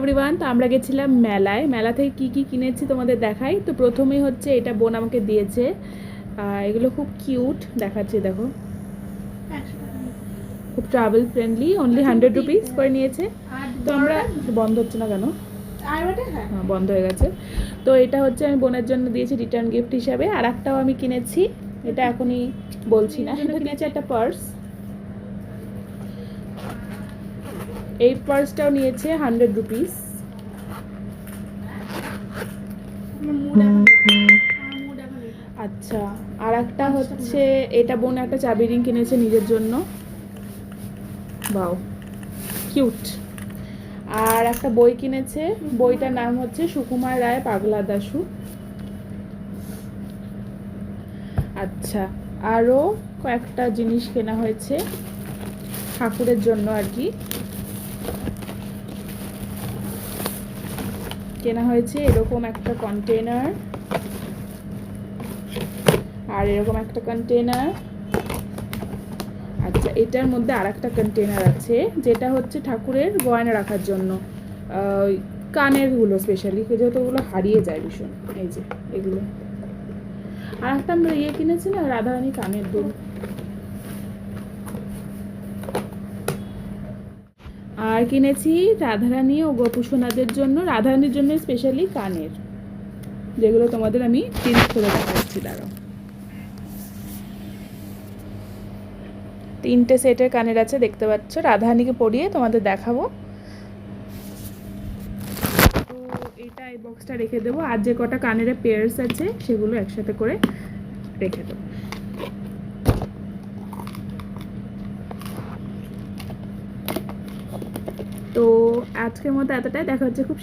Everyone, তো আমরা গেছিলাম মেলায়। মেলা থেকে কি কি কিনেছি তোমাদের দেখাই। তো প্রথমেই হচ্ছে এটা বোন আমাকে দিয়েছে। এগুলো খুব কিউট দেখাচ্ছে, দেখো খুব ট্রাভেল ফ্রেন্ডলি, অনলি 100 রুপিস করে নিয়েছে। তো আমরা বন্ধ হচ্ছে না কেন? হ্যাঁ, বন্ধ হয়ে গেছে। তো এটা হচ্ছে আমি বোনের জন্য দিয়েছি রিটার্ন গিফট হিসাবে। আর একটাও আমি কিনেছি, এটা এখনই বলছি না। এটা কিনেছি একটা পার্স। এই পার্সটাও নিয়েছে 100 রুপিস। আচ্ছা, আর একটা হচ্ছে এটা বোন একটা চাবি রিং কিনেছে নিজের জন্য। বাও, কিউট। আর একটা বই কিনেছে, বইটার নাম হচ্ছে সুকুমার রায় পাগলা দাশু। আচ্ছা, আরও কয়েকটা জিনিস কেনা হয়েছে ঠাকুরের জন্য আর কি। কেনা হয়েছে এরকম একটা কন্টেনার, আর এরকম একটা কন্টেনার। আচ্ছা, এটার মধ্যে আর একটা কন্টেনার আছে যেটা হচ্ছে ঠাকুরের গয়না রাখার জন্য, কানেরগুলো স্পেশালি, যেহেতু ওগুলো হারিয়ে যায় ভীষণ। এই যে এগুলো। আর একটা আমরা কিনেছি না, রাধারানী কানের দুল। আর কিনেছি রাধারানী ও গোপুসোনাদের জন্য, রাধারানীর জন্য স্পেশালি কানের, যেগুলো তোমাদের আমি চেঞ্জ করে দেখাচ্ছি। দাঁড়াও, 3টে সেটের কানের আছে, দেখতে পাচ্ছ। রাধারানীকে পরিয়ে তোমাদের দেখাবো। তো এটা এই বক্সটা রেখে দেবো, আর যে কটা কানের পেয়ার্স আছে সেগুলো একসাথে করে রেখে দেবো। তো আজকের মতো এতটাই, দেখা হচ্ছে খুব